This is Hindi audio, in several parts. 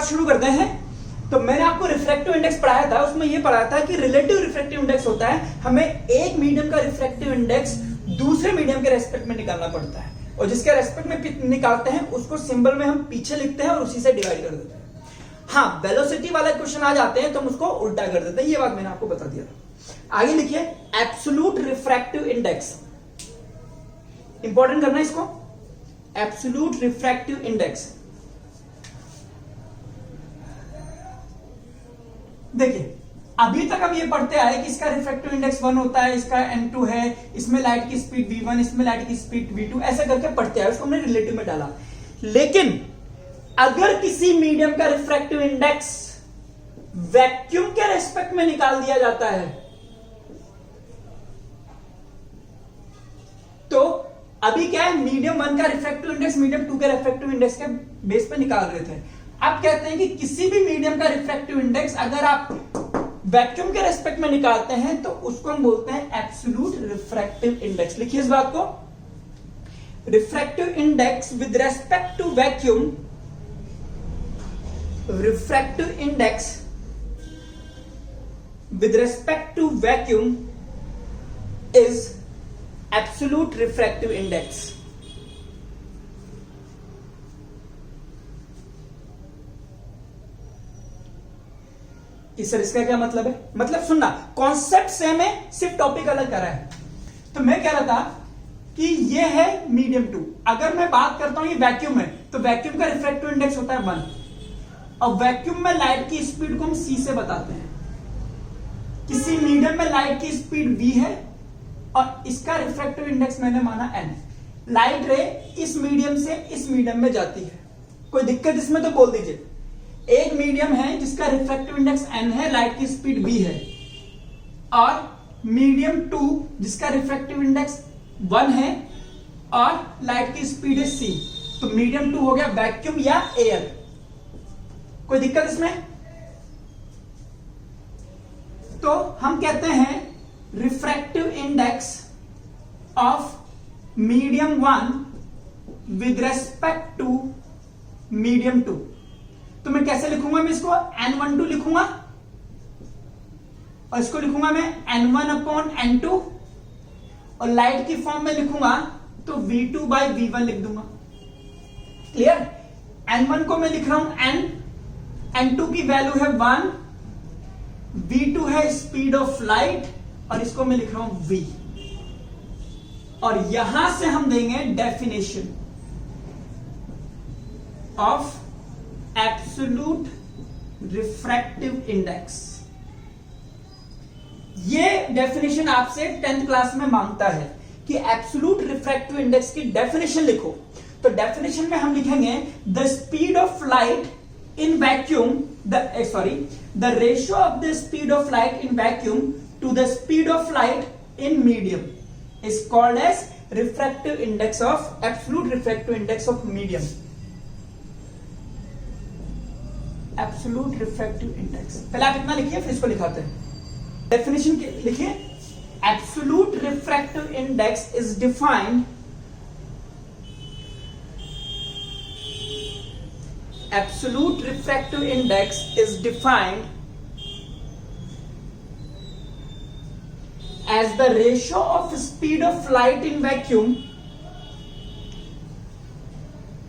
शुरू करते हैं। तो मैंने आपको रिफ्रैक्टिव इंडेक्स पढ़ाया था, उसमें यह पढ़ाया था कि रिलेटिव रिफ्रैक्टिव इंडेक्स होता है, हमें एक मीडियम का रिफ्रैक्टिव इंडेक्स दूसरे मीडियम के रेस्पेक्ट में निकालना पड़ता है, और जिसके रेस्पेक्ट में निकालते हैं उसको सिंबल में हम पीछे लिखते हैं और उसी से डिवाइड कर देते हैं। हाँ, वेलोसिटी वाला क्वेश्चन आ जाते हैं तो हम उसको उल्टा कर देते हैं, ये बात मैंने आपको बता दिया था। आगे लिखिए एब्सोल्यूट रिफ्रैक्टिव इंडेक्स, इंपॉर्टेंट करना है इसको, एब्सोल्यूट रिफ्रैक्टिव इंडेक्स। देखिए अभी तक हम ये पढ़ते आए कि इसका रिफ्रैक्टिव इंडेक्स 1 होता है, इसका n2 है, इसमें लाइट की स्पीड v1, इसमें लाइट की स्पीड v2, ऐसे करके पढ़ते आए, उसको हमने रिलेटिव में डाला। लेकिन अगर किसी मीडियम का रिफ्रैक्टिव इंडेक्स वैक्यूम के रेस्पेक्ट में निकाल दिया जाता है, तो अभी क्या है, मीडियम 1 का रिफ्रैक्टिव इंडेक्स मीडियम 2 के रिफ्रैक्टिव इंडेक्स के बेस पे निकाल रहे थे। अब कहते हैं कि किसी भी मीडियम का रिफ्रैक्टिव इंडेक्स अगर आप वैक्यूम के रेस्पेक्ट में निकालते हैं तो उसको हम बोलते हैं एब्सोल्यूट रिफ्रैक्टिव इंडेक्स। लिखिए इस बात को, refractive index with respect to vacuum, refractive index with respect to vacuum is absolute refractive index. कि सर इसका क्या मतलब है, मतलब सुनना, कॉन्सेप्ट सेम है, सिर्फ टॉपिक अलग करा है। तो मैं कह रहा था कि ये है मीडियम 2, अगर मैं बात करता हूं ये वैक्यूम है, तो वैक्यूम का रिफ्रैक्टिव इंडेक्स होता है 1, और वैक्यूम में लाइट की स्पीड को हम c से बताते हैं। किसी मीडियम में लाइट की स्पीड v है और इसका रिफ्रैक्टिव इंडेक्स मैंने माना n। लाइट रे इस मीडियम से इस मीडियम में जाती है, कोई दिक्कत इसमें तो बोल दीजिए। एक मीडियम है जिसका रिफ्रैक्टिव इंडेक्स n है, लाइट की स्पीड v है, और मीडियम 2 जिसका रिफ्रैक्टिव इंडेक्स 1 है और लाइट की स्पीड है c। तो मीडियम 2 हो गया वैक्यूम या एयर, कोई दिक्कत इसमें? तो हम कहते हैं refractive index of medium 1 with respect to medium 2। तो मैं कैसे लिखूंगा, मैं इसको n12 लिखूंगा और इसको लिखूंगा मैं n1 अपॉन n2, और लाइट की फॉर्म में लिखूंगा तो v2 बाई v1 लिख दूंगा। क्लियर? n1 को मैं लिख रहा हूं n, n2 की वैल्यू है 1, v2 है स्पीड ऑफ लाइट और इसको मैं लिख रहा हूं v, और यहां से हम देंगे definition of absolute refractive index. ये डेफिनेशन आपसे 10th क्लास में मांगता है कि एब्सोल्यूट रिफ्रैक्टिव इंडेक्स की डेफिनेशन लिखो। तो डेफिनेशन में हम लिखेंगे the speed of light in vacuum, the ratio of the speed of light in vacuum to the speed of light in medium is called as refractive index of absolute refractive index of medium. Absolute refractive index, पहले आप इतना लिखिए फिर इसको लिखाते हैं। डेफिनेशन लिखिए, absolute refractive index is defined, absolute refractive index is defined as the ratio of speed of light in vacuum,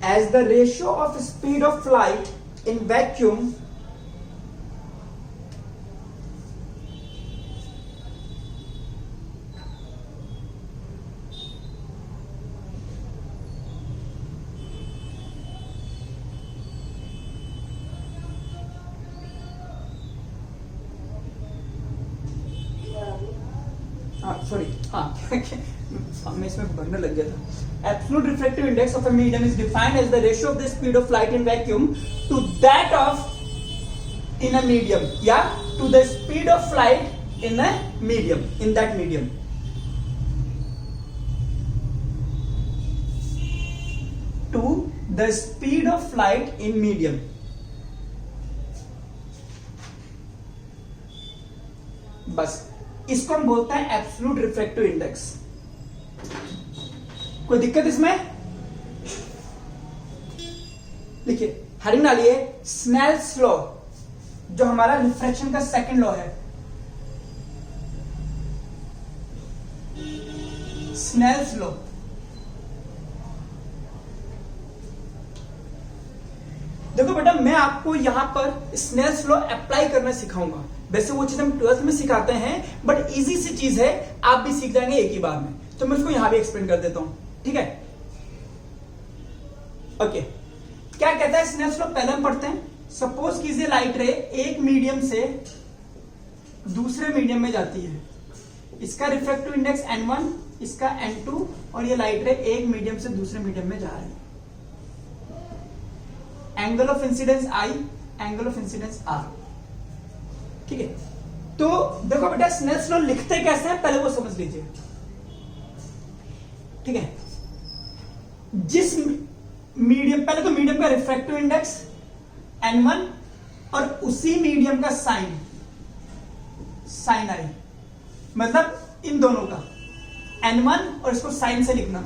as the ratio of speed of light in vacuum मैं इसमें भरने लग गया था। Absolute refractive index of a medium is defined as the ratio of the speed of light in vacuum to that of in a medium, या to the speed of light in a medium, in that medium. To the speed of light in medium. बस इसको हम बोलते हैं एब्सोल्यूट रिफ्रैक्टिव इंडेक्स। कोई दिक्कत इसमें? लिखिए हेडिंग डालिए स्नेल्स लॉ, जो हमारा रिफ्रैक्शन का सेकंड लॉ है। Snell's law. देखो बेटा, मैं आपको यहां पर स्नेल्स लॉ अप्लाई करना सिखाऊंगा। वैसे वो चीज हम 12th में सिखाते हैं, बट इजी सी चीज है, आप भी सीख जाएंगे एक ही बार में। तो मैं उसको यहां भी एक्सप्लेन कर देता हूं, ठीक है? ओके, क्या कहता है स्नेल्स लॉ? पहले हम पढ़ते हैं। सपोज कीजिए लाइट रे एक मीडियम से दूसरे मीडियम में जाती है, इसका रिफ्रैक्टिव इंडेक्स n1, इसका n2, और ये लाइट रे एक मीडियम से दूसरे मीडियम में जा रही है। Angle of incidence I, angle of incidence R, ठीक है? तो देखो बेटा, स्नेल्स लॉ लिखते कैसे हैं पहले वो समझ लीजिए, ठीक है? जिस मीडियम, पहले तो मीडियम का रिफ्रैक्टिव इंडेक्स n1 और उसी मीडियम का साइन I, मतलब इन दोनों का n1 और इसको साइन से लिखना,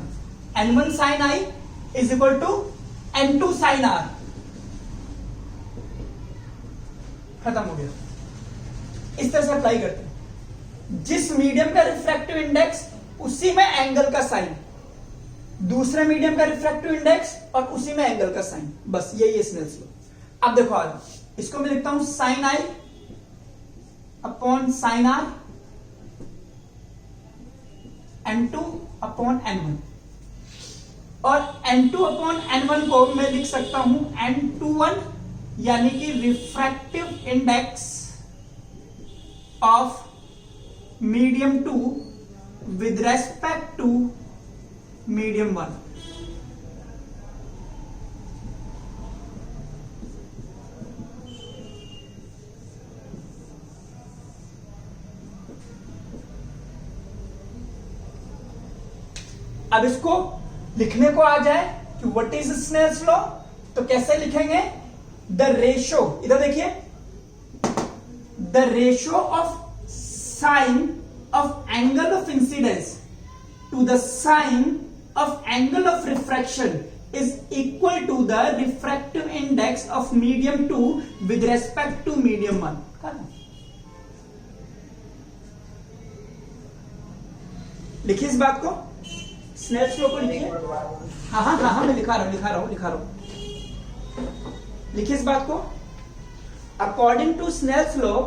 n1 sine I is equal to n2 sine R। खत्म हो गया। इस तरह से अप्लाई करते हैं। जिस मीडियम का रिफ्रैक्टिव इंडेक्स उसी में एंगल का साइन, दूसरे मीडियम का रिफ्रैक्टिव इंडेक्स और उसी में एंगल का साइन, बस यही है स्नेल्स लॉ। अब देखो आज इसको मैं लिखता हूं sine I upon sine R, n2 upon n1, और n2 अपॉन n1 को मैं लिख सकता हूं n21, यानी कि refractive index of medium 2 with respect to medium 1। अब इसको लिखने को आ जाए कि व्हाट इज स्नेल्स लॉ, तो कैसे लिखेंगे? द रेशो, इधर देखिए, the ratio of sine of angle of incidence to the sine of angle of refraction is equal to the refractive index of medium 2 with respect to medium 1। लिखिए इस बात को, स्नेल्स लॉ को लिखिए। हाँ, मैं लिखा रहा हूं। लिखिए इस बात को। According to Snell's law,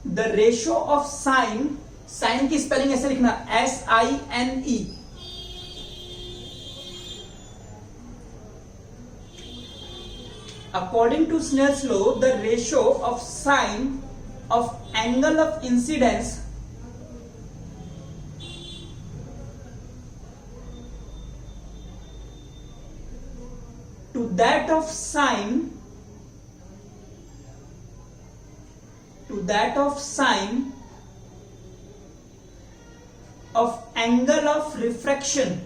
the ratio of sine की स्पेलिंग ऐसे लिखना SINE, according to Snell's law, the ratio of sine of angle of incidence to that of sine of angle of refraction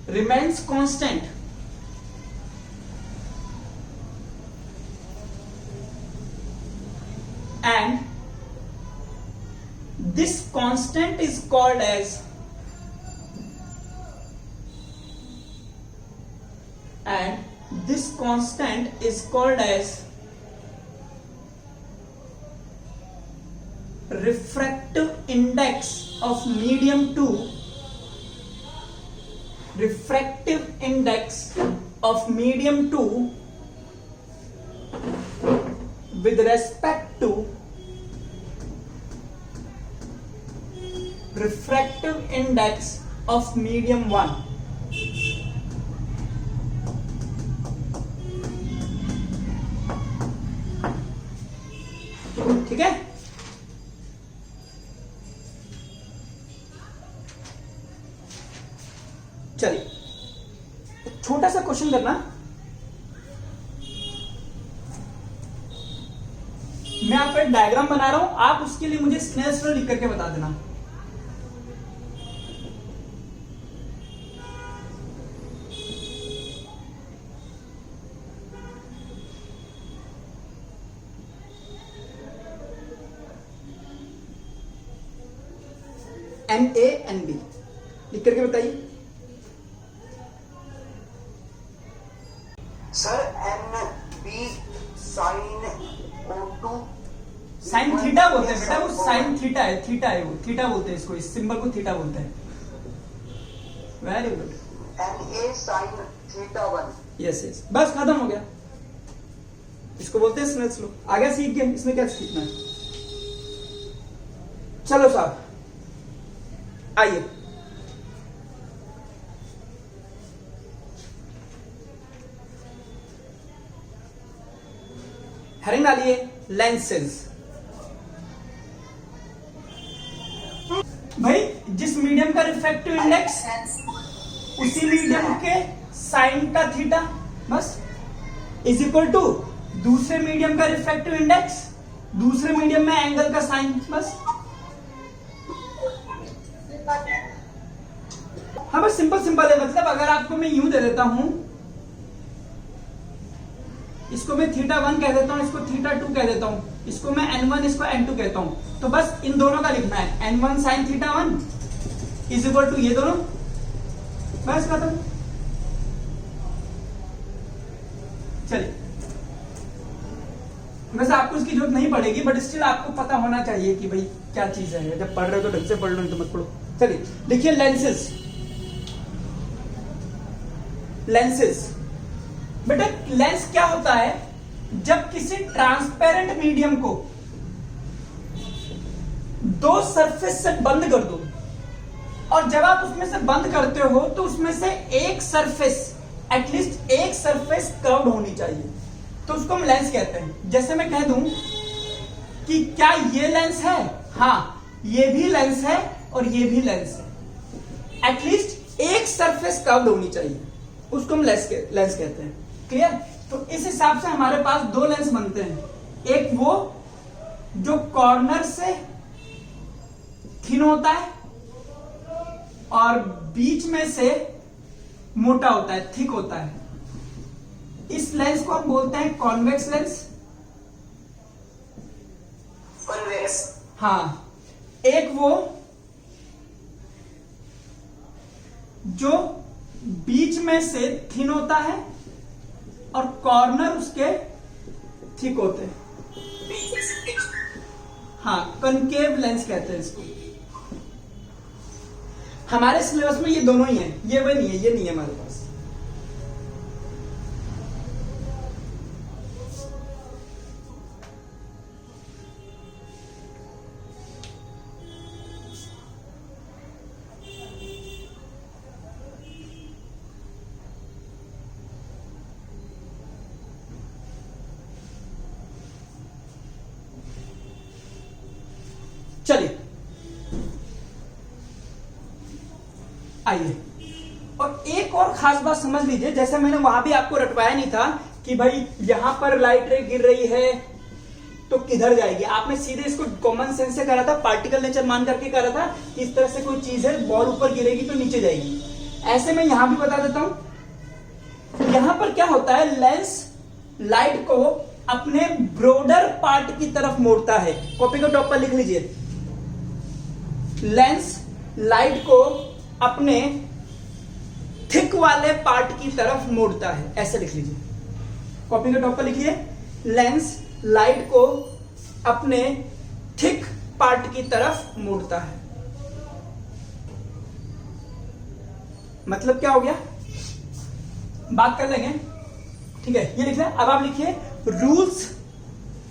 remains constant and this constant is called as refractive index of medium 2 with respect to refractive index of medium 1। ठीक है? चलिए छोटा सा क्वेश्चन करना, मैं आपको एक डायग्राम बना रहा हूं, आप उसके लिए मुझे स्नेल्स लॉ लिख करके बता देना। NA NB लिख करके बताइए sir NB sine O2 sine theta बोलते हैं बेटा, वो साइन थीटा है वो थीटा बोलते हैं इसको, इस सिंबल को थीटा बोलते हैं। Very good. NA sign theta 1। Yes बस खत्म हो गया, इसको बोलते हैं स्नेल्स लॉ। आगे सीख गए, इसमें क्या सीखना है। चलो साहब आइए, हेडिंग डालिए लेंसेज। भाई जिस मीडियम का रिफ्रैक्टिव इंडेक्स उसी मीडियम के साइन का थीटा बस इज इक्वल टू दूसरे मीडियम का रिफ्रैक्टिव इंडेक्स दूसरे मीडियम में एंगल का साइन बस। हाँ बस सिंपल सिंपल है। मतलब अगर आपको मैं यूं दे देता हूं, इसको मैं थीटा 1 कह देता हूं, इसको थीटा 2 कह देता हूं, इसको मैं n1 इसको n2 कहता हूं, तो बस इन दोनों का लिखना है n1 sine theta 1 is equal to ये दोनों, बस खत्म। चलिए वैसे आपको इसकी जरूरत नहीं पड़ेगी, बट स्टिल आपको पता होना चाहिए कि भाई क्या चीज है। जब पढ़ रहे हो तो ढंग से पढ़ लो, नहीं तो मत पढ़ो। चलिए लिखिए लेंसेज। लेंसेज बेटा लेंस क्या होता है, जब किसी ट्रांसपेरेंट मीडियम को दो सरफेस से बंद कर दो, और जब आप उसमें से बंद करते हो तो उसमें से एक सरफेस, एटलीस्ट एक सरफेस कर्व्ड होनी चाहिए, तो उसको हम लेंस कहते हैं। जैसे मैं कह दूं कि क्या ये लेंस है, हाँ ये भी लेंस है और ये भी लेंस है, एटलीस्ट एक सरफेस कर्व्ड होनी चाहिए, उसको हम लेंस कहते हैं। क्लियर। तो इस हिसाब से हमारे पास दो लेंस बनते हैं, एक वो जो कॉर्नर से थिन होता है और बीच में से मोटा होता है, थिक होता है। इस लेंस को हम बोलते हैं कॉन्वेक्स लेंस। कॉन्वेक्स। हाँ, एक वो जो बीच में से थिन होता है और कॉर्नर उसके थिक होते हैं, हाँ कनकेव लेंस कहते हैं इसको। हमारे सिलेबस में ये दोनों ही हैं, ये वो नहीं है, ये नहीं है हमारे पास। चलिए आइए, और एक और खास बात समझ लीजिए, जैसे मैंने वहां भी आपको रटवाया नहीं था कि भाई यहां पर लाइट रे गिर रही है तो किधर जाएगी। आपने सीधे इसको कॉमन सेंस से करा था, पार्टिकल नेचर मान करके करा था कि इस तरह से कोई चीज है, बॉल ऊपर गिरेगी तो नीचे जाएगी। ऐसे में यहां भी बता देता हूं, यहां पर क्या होता है, लेंस लाइट को अपने ब्रॉडर पार्ट की तरफ मोड़ता है। कॉपी को टॉप पर लिख लीजिए, लेंस लाइट को अपने थिक वाले पार्ट की तरफ मोड़ता है, ऐसे लिख लीजिए। कॉपी के टॉप पर लिखिए, लेंस लाइट को अपने थिक पार्ट की तरफ मोड़ता है। मतलब क्या हो गया, बात कर लेंगे, ठीक है। ये लिख लें। अब आप लिखिए rules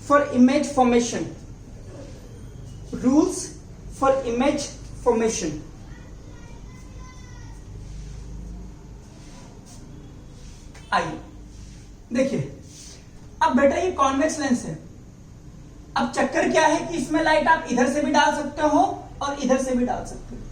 for image formation. Rules for image formation. आइए देखिए, अब बेटा ये कॉन्वेक्स लेंस है। अब चक्कर क्या है कि इसमें लाइट आप इधर से भी डाल सकते हो और इधर से भी डाल सकते हो,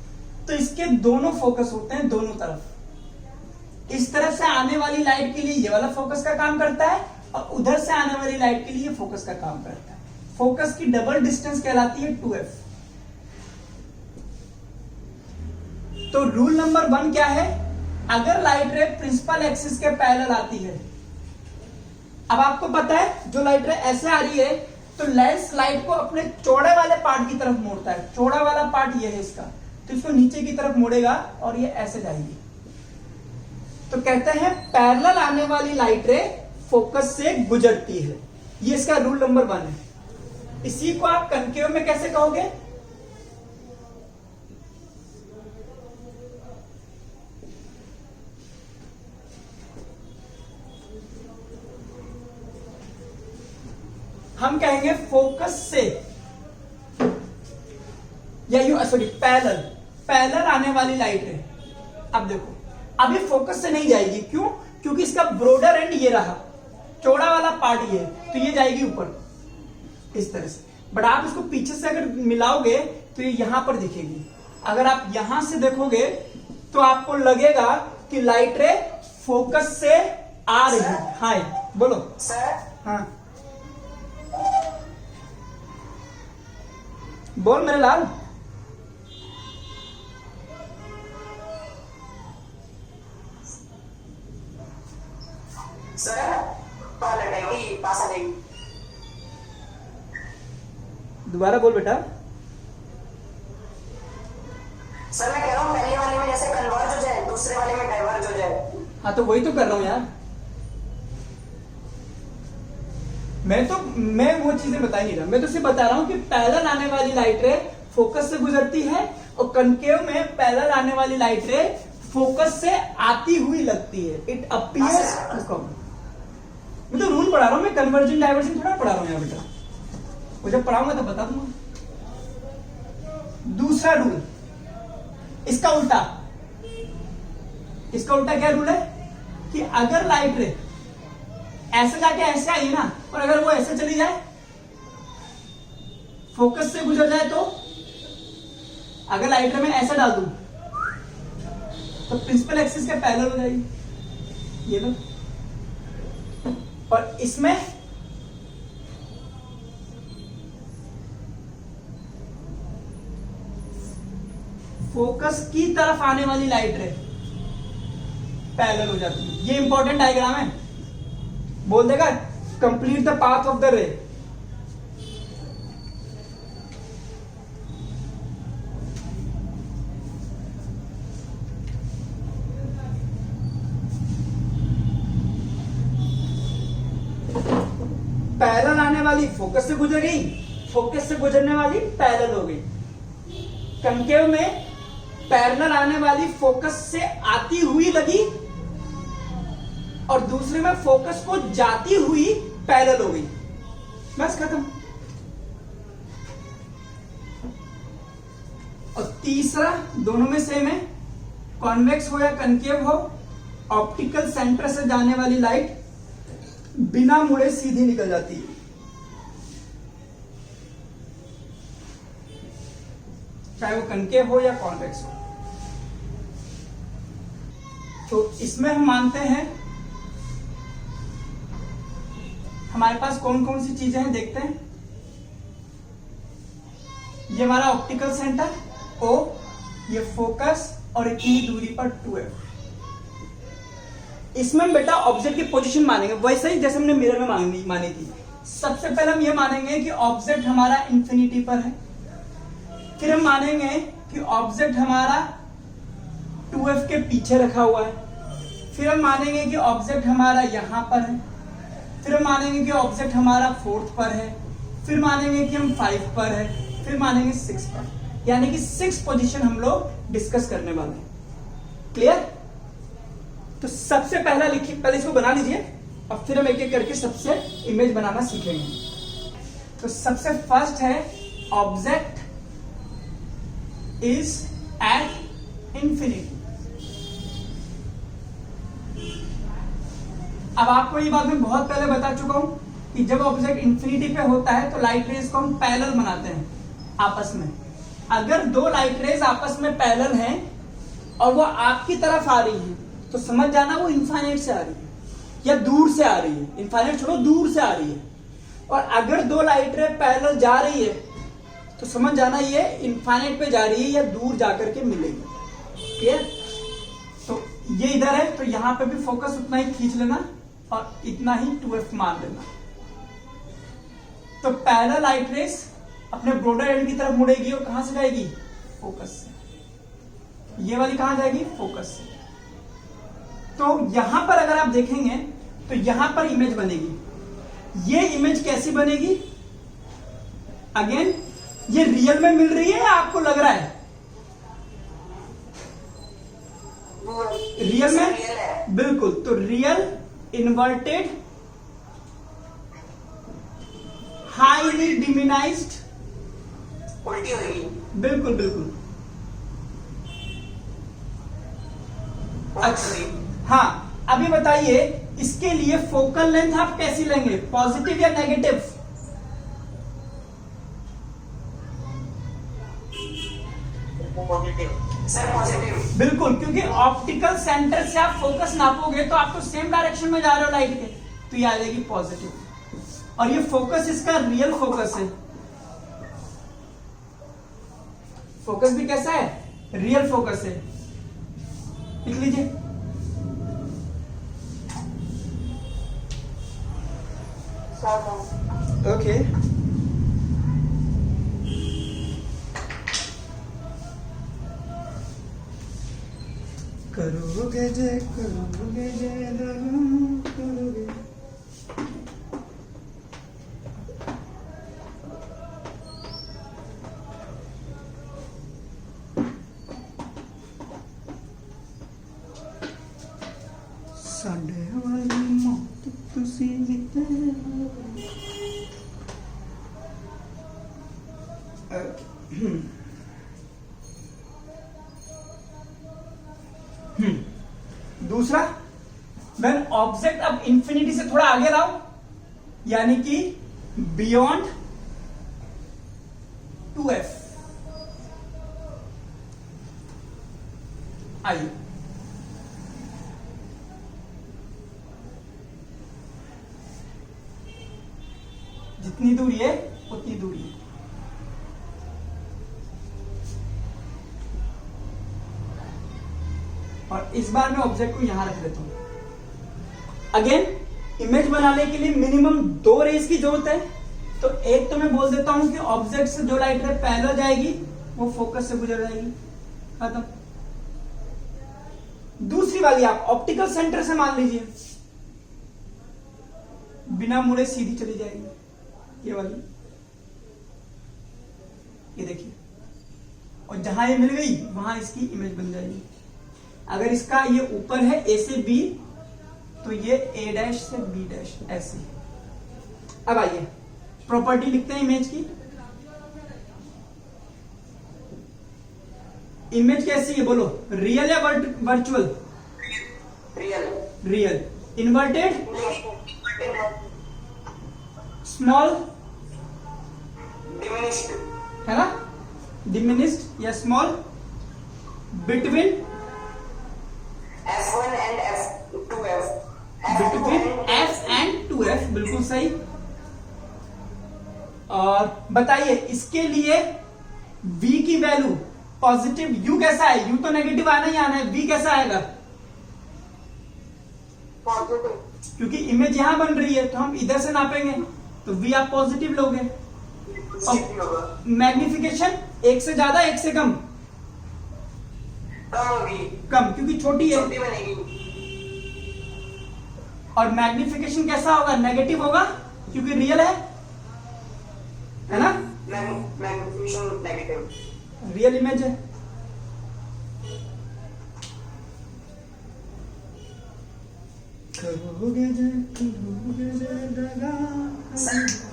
तो इसके दोनों फोकस होते हैं दोनों तरफ। इस तरफ से आने वाली लाइट के लिए ये वाला फोकस का काम करता है और उधर से आने वाली लाइट के लिए ये फोकस का काम करता है। फोकस की डबल डिस्टेंस कहलाती है 2f। तो रूल नंबर 1 क्या है, अगर लाइट रे प्रिंसिपल एक्सिस के पैरेलल आती है, अब आपको पता है जो लाइट रे ऐसे आ रही है तो लेंस लाइट को अपने चौड़े वाले पार्ट की तरफ मोड़ता है। चौड़ा वाला पार्ट ये है इसका, तो इसको नीचे की तरफ मोड़ेगा और ये ऐसे जाएगी। तो कहते हैं पैरेलल आने वाली लाइट रे फोकस से गुजरती है। ये इसका रूल नंबर 1 है। इसी को आप कनकेव में कैसे कहोगे? हम कहेंगे फोकस से, या यू सॉरी पैरेलल आने वाली लाइट है। अब देखो, अभी फोकस से नहीं जाएगी, क्यों? क्योंकि इसका ब्रॉडर एंड ये रहा, चौड़ा वाला पार्ट ये, तो ये जाएगी ऊपर इस तरह से। बट आप इसको पीछे से अगर मिलाओगे तो ये यहां पर दिखेगी। अगर आप यहां से देखोगे तो आपको लगेगा कि लाइट रे फोकस से आ रही है। हाँ बोलो सर। हाँ बोल मेरे लाल। सर पास आ जाएगी। दोबारा बोल बेटा। सर मैं कह रहा हूँ पहले वाले में जैसे कन्वर्ज हो जाए, दूसरे वाले में डाइवर्ज हो जाए। हाँ तो वही तो कर रहा हूं यार। मैं वो चीजें बता नहीं रहा, मैं तो सिर्फ बता रहा हूं कि पैरेलल आने वाली लाइट रे फोकस से गुजरती है और कनकेव में पैरेलल आने वाली लाइट रे फोकस से आती हुई लगती है। It appears to come. मैं तो रूल पढ़ा रहा हूं, मैं कन्वर्जन डाइवर्जन थोड़ा पढ़ा रहा हूं यार बेटा। वो जब पढ़ाऊंगा तो बता दूंगा। दूसरा रूल, इसका उल्टा क्या रूल है कि अगर लाइट रे ऐसे जाके ऐसे आई ना, और अगर वो ऐसे चली जाए, फोकस से गुजर जाए, तो अगर लाइट रे में ऐसा डाल दूं तो प्रिंसिपल एक्सिस के पैरेलल हो जाएगी ये लो। और इसमें फोकस की तरफ आने वाली लाइट रे पैरेलल हो जाती है। ये इंपॉर्टेंट डायग्राम है, बोल देगा complete the path of the रे। पैरेलल आने वाली फोकस से गुजर गई, फोकस से गुजरने वाली पैरेलल हो गई। कनकेव में पैरेलल आने वाली फोकस से आती हुई लगी और दूसरे में फोकस को जाती हुई पैरेलल हो गई। बस खत्म। और तीसरा, दोनों में सेम है, कॉन्वेक्स हो या कनकेव हो, ऑप्टिकल सेंटर से जाने वाली लाइट बिना मुड़े सीधी निकल जाती है। चाहे वो कनकेव हो या कॉन्वेक्स हो। तो इसमें हम मानते हैं, हमारे पास कौन कौन सी चीजें हैं देखते हैं। ये हमारा ऑप्टिकल सेंटर O, ये फोकस और इतनी दूरी पर 2F। इसमें हम बेटा ऑब्जेक्ट की पोजीशन मानेंगे वैसे ही जैसे हमने मिरर में मानी थी। सबसे पहले हम ये मानेंगे कि ऑब्जेक्ट हमारा इंफिनिटी पर है, फिर हम मानेंगे कि ऑब्जेक्ट हमारा 2F के पीछे रखा हुआ है, फिर हम मानेंगे कि ऑब्जेक्ट हमारा यहां पर है, फिर हम मानेंगे कि ऑब्जेक्ट हमारा 4th पर है, फिर मानेंगे कि हम 5 पर है, फिर मानेंगे 6 पर। यानी कि 6 पोजीशन हम लोग डिस्कस करने वाले हैं। क्लियर? तो सबसे पहला लिखिए, पहले इसको बना लीजिए और फिर हम एक एक करके सबसे इमेज बनाना सीखेंगे। तो सबसे फर्स्ट है ऑब्जेक्ट इज एट इंफिनिटी। अब आपको ये बात मैं बहुत पहले बता चुका हूं कि जब ऑब्जेक्ट इंफिनिटी पे होता है तो लाइट रेज को हम पैरेलल बनाते हैं आपस में। अगर दो लाइट रेज आपस में पैरेलल हैं और वो आपकी तरफ आ रही है तो समझ जाना वो इनफाइनाइट से आ रही है या दूर से आ रही है। इनफाइनाइट छोड़ो, दूर से आ रही है। और अगर दो लाइट रे पैरेलल जा रही है तो समझ जाना ये इनफाइनाइट पे जा रही है या दूर जाकर के मिलेगी। क्लियर? तो ये इधर है तो यहां पे भी फोकस उतना ही खींच लेना और इतना ही 2F मान लेना। तो पैरेलल लाइट रेस अपने ब्रॉडर एंड की तरफ मुड़ेगी और कहां से जाएगी? फोकस से। ये वाली कहां जाएगी? फोकस से। तो यहां पर अगर आप देखेंगे तो यहां पर इमेज बनेगी। ये इमेज कैसी बनेगी? अगेन ये रियल में मिल रही है या आपको लग रहा है? रियल में बिल्कुल। तो रियल इन्वर्टेड हाईली डिमिनाइज्ड, उल्टी होगी। बिल्कुल बिल्कुल। अच्छा हाँ, अभी बताइए इसके लिए फोकल लेंथ आप कैसी लेंगे? पॉजिटिव या नेगेटिव? Sir positive. बिल्कुल, क्योंकि ऑप्टिकल सेंटर से आप फोकस नापोगे तो आप तो सेम डायरेक्शन में जा रहे हो लाइट के, तो ये आ जाएगी पॉजिटिव। और ये फोकस इसका रियल फोकस है। फोकस भी कैसा है? रियल फोकस है। लिख लीजिए। ओके करोगे जय करोगे। साडे वाली मौत तुसी जिते। दूसरा, व्हेन ऑब्जेक्ट अब इंफिनिटी से थोड़ा आगे लाओ, यानी कि बियॉन्ड 2f। आइए जितनी दूरी है उतनी दूरी है। और इस बार मैं ऑब्जेक्ट को यहां रख देता हूं। अगेन इमेज बनाने के लिए मिनिमम 2 रेज की जरूरत है। तो एक तो मैं बोल देता हूं कि ऑब्जेक्ट से जो लाइट रे पहले जाएगी वो फोकस से गुजर जाएगी, खत्म। दूसरी वाली आप ऑप्टिकल सेंटर से मान लीजिए, बिना मुड़े सीधी चली जाएगी, ये वाली, ये देखिए। और जहां ये मिल गई वहां इसकी इमेज बन जाएगी। अगर इसका ये ऊपर है ए से बी, तो ये ए डैश से बी डैश ऐसे। अब आइए प्रॉपर्टी लिखते हैं इमेज की। इमेज कैसी है बोलो? रियल या virtual? Real. Real. Inverted, small, diminished, है ना? डिमिनिश्ड या small, between F1 and F2F। Between F and 2F, बिल्कुल सही। और बताइए इसके लिए V की वैल्यू पॉजिटिव, U कैसा है? U तो नेगेटिव आना ही आना है, V कैसा आएगा? पॉजिटिव। क्योंकि इमेज यहां बन रही है तो हम इधर से नापेंगे, तो V आप पॉजिटिव लोगे। और मैग्निफिकेशन 1 से ज्यादा 1 से कम? कम होगी, कम, क्योंकि छोटी है। छोटी बनेगी। और मैग्निफिकेशन कैसा होगा? नेगेटिव होगा, क्योंकि रियल है ना? Magnification negative. रियल इमेज है।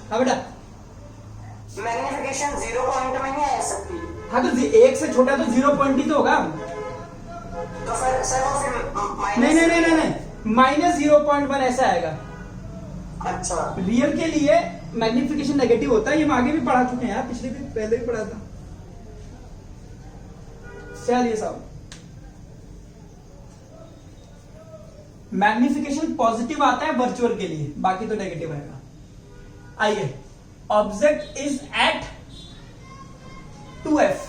हाँ बेटा, मैग्निफिकेशन 0 पॉइंट में नहीं आ सकती। हाँ तो 1 से छोटा तो 0 पॉइंट ही तो होगा। तो फिर सर वो फिर नहीं, -0.1 ऐसा आएगा। अच्छा, रियल के लिए मैग्निफिकेशन नेगेटिव होता है, ये हम आगे भी पढ़ा चुके हैं यार, पिछले भी पहले भी पढ़ा था। चलिए साहब, मैग्निफिकेशन पॉजिटिव आता है वर्चुअल के लिए, बाकी तो नेगेटिव आएगा। आइए, ऑब्जेक्ट इज एट 2f,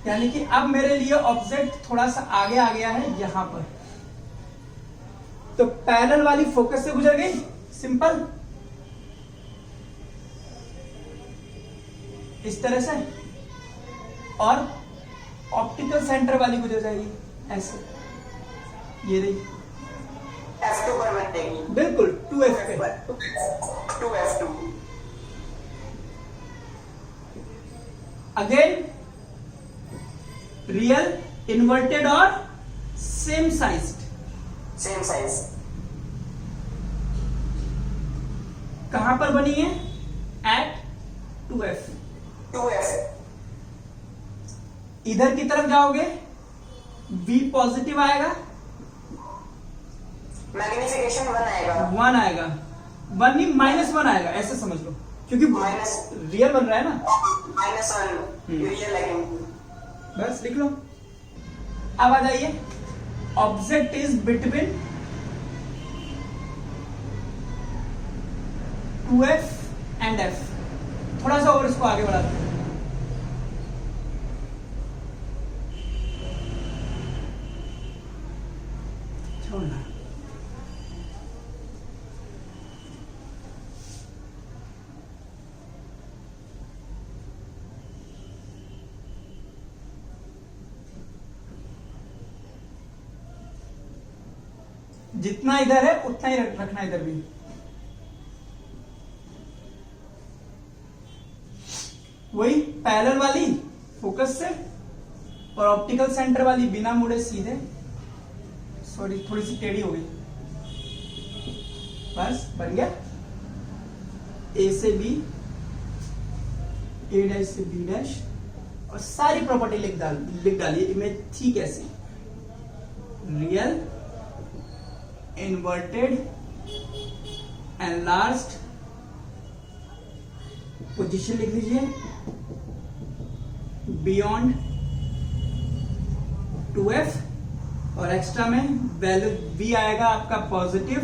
यानी कि अब मेरे लिए ऑब्जेक्ट थोड़ा सा आगे आ गया है यहां पर। तो पैरेलल वाली फोकस से गुजर गई, सिंपल। इस तरह से, और ऑप्टिकल सेंटर वाली गुजर जाएगी ऐसे, ये रही F2 पर बनेगी, बिल्कुल 2F पे। 2F2। अगेन रियल, इन्वर्टेड और सेम साइज। Same size. कहां पर बनी है? Eight 2F। 2F। इधर की तरफ जाओगे V पॉजिटिव आएगा, मैग्निफिकेशन 1 आएगा। 1 आएगा, 1 नहीं -1 आएगा, ऐसे समझ लो, क्योंकि माइनस रियल बन रहा है ना। -1 रियल लगेंगे। बस लिख लो। अब आ जाइए, object is between 2F and F। थोड़ा सा और इसको आगे बढ़ाते हैं। छोड़ना, जितना इधर है उतना ही रखना इधर भी। वही पैरेलल वाली फोकस से और ऑप्टिकल सेंटर वाली बिना मुड़े सीधे, सॉरी थोड़ी सी टेढ़ी हो गई, बस बन गया। ए से बी, ए डैश से बी डैश, और सारी प्रॉपर्टी लिख डालिए। इमेज थी कैसी? रियल, इन्वर्टेड, एनलार्ज्ड, पोजीशन लिख लीजिए, बियॉन्ड 2F, और एक्स्ट्रा में वैल्यू V आएगा आपका पॉजिटिव।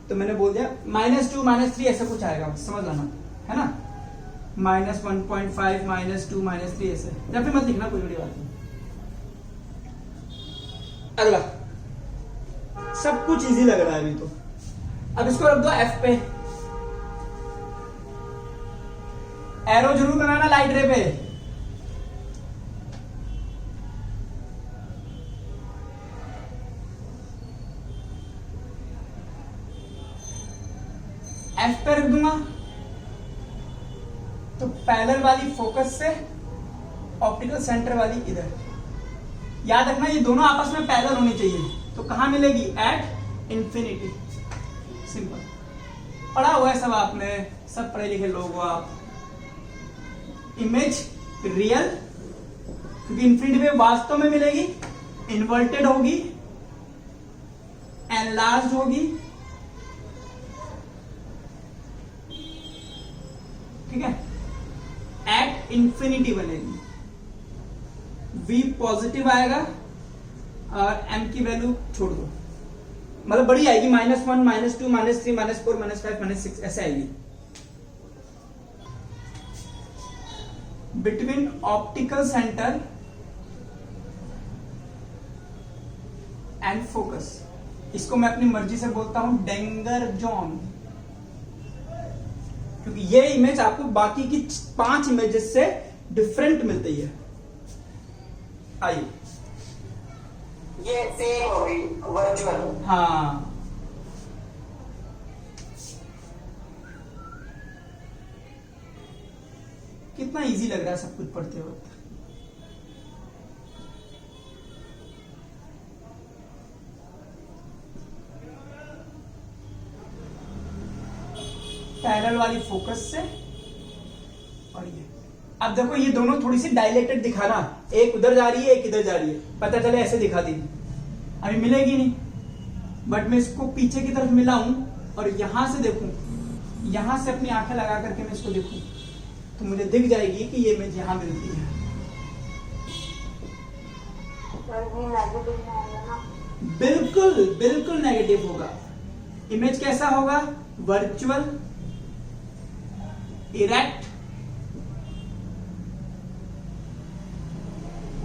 तो मैंने बोल दिया -2 -3 ऐसा कुछ आएगा, समझ लाना है ना। -1.5 -2 -3 ऐसे, या फिर मत लिखना, कोई बड़ी बात नहीं। अगला, सब कुछ इजी लग रहा है अभी तो। अब इसको रख दो F पे, एरो जरूर बनाना लाइट रे पे। F पे रख दूंगा तो पैरेलल वाली फोकस से ऑप्टिकल सेंटर वाली इधर। याद रखना ये दोनों आपस में पैरेलल होनी चाहिए। तो कहां मिलेगी? At infinity. सिंपल, पढ़ा हुआ है सब आपने, सब पढ़े लिखे लोग हो आप। इमेज रियल, क्योंकि इंफिनिटी पे वास्तव में मिलेगी, इन्वर्टेड होगी, एनलार्ज्ड होगी, ठीक है, एट इंफिनिटी बनेगी, V पॉजिटिव आएगा और M की वैल्यू छोड़ दो, मतलब बड़ी आएगी, -1 -2 -3 -4 -5 -6 ऐसे आएगी। Between optical centre and focus, इसको मैं अपनी मर्जी से बोलता हूं डेंगर जोन, क्योंकि ये इमेज आपको बाकी की 5 इमेजेस से डिफरेंट मिलती है। आइए, ये फेक होगी, वर्चुअल। हाँ, कितना इजी लग रहा है सब कुछ पढ़ते वक्त। पैरेलल वाली फोकस से, और ये अब देखो ये दोनों थोड़ी सी डायलेटेड दिखाना, एक उधर जा रही है एक इधर जा रही है, पता चले ऐसे दिखा दी, अभी मिलेगी नहीं, बट मैं इसको पीछे की तरफ मिलाऊं और यहां से देखूं, यहां से अपनी आंखें लगा करके मैं इसको देखूं तो मुझे दिख जाएगी कि ये इमेज यहां मिलती है। बिल्कुल बिल्कुल नेगेटिव होगा। इमेज कैसा होगा? वर्चुअल, इरेक्ट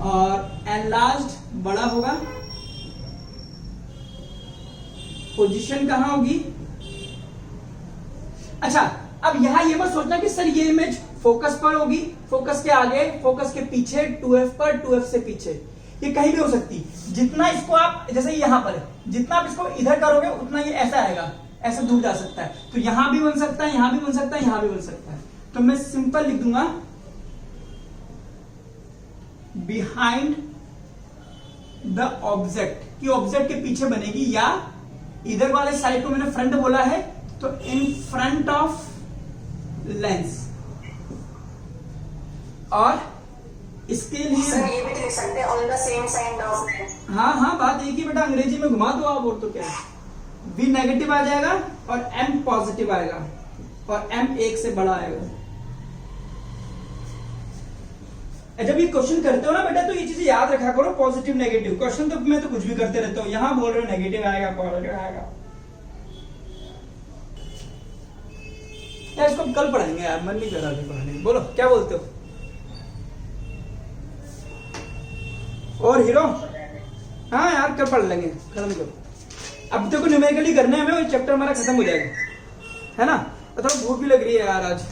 और एनलार्ज्ड बड़ा होगा। पोजीशन कहां होगी? अच्छा, अब यहां ये मत सोचना कि सर ये इमेज फोकस पर होगी, फोकस के आगे, फोकस के पीछे, 2f पर, 2f से पीछे, ये कहीं भी हो सकती। जितना इसको आप, जैसे यहां पर है, जितना आप इसको इधर करोगे उतना ये ऐसा आएगा, ऐसा दूर जा सकता है। तो यहां भी बन सकता है, यहां भी बन सकता है, यहां भी बन सकता है। तो मैं सिंपल लिख दूंगा बिहाइंड द ऑब्जेक्ट, कि ऑब्जेक्ट के पीछे बनेगी, या इधर वाले साइड को मैंने फ्रंट बोला है तो इन फ्रंट ऑफ लेंस। और इसके लिए सर ये भी तो लिख सकते हैं on the same side of lens. हाँ हाँ, बात एक ही बेटा, अंग्रेजी में घुमा दो आप, और तो क्या है। V नेगेटिव आ जाएगा और M पॉजिटिव आएगा, और M 1 से बड़ा आएगा। जब ये क्वेश्चन करते हो ना बेटा, तो ये चीजें याद रखा करो, पॉजिटिव नेगेटिव। क्वेश्चन तो मैं तो कुछ भी करते रहता हूँ, यहां बोल रहे हो नेगेटिव आएगा, पॉजिटिव आएगा। यार इसको कल पढ़ाएंगे यार, मन नहीं कर रहा अभी पढ़ाने। बोलो क्या बोलते हो? और हीरो, हाँ यार कल पढ़ लेंगे, खत्म करो। अब देखो न्यूमेरिकली करने हमें, वो चैप्टर हमारा खत्म हो जाएगा, है ना। और थोड़ा भूख भी लग रही है यार आज,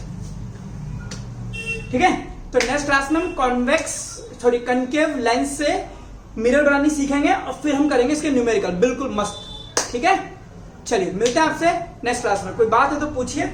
ठीक है। तो नेक्स्ट क्लास में हम कनकेव लेंस से मिरर बनानी सीखेंगे, और फिर हम करेंगे इसके न्यूमेरिकल, बिल्कुल मस्त, ठीक है। चलिए मिलते हैं आपसे नेक्स्ट क्लास में। कोई बात है तो पूछिए।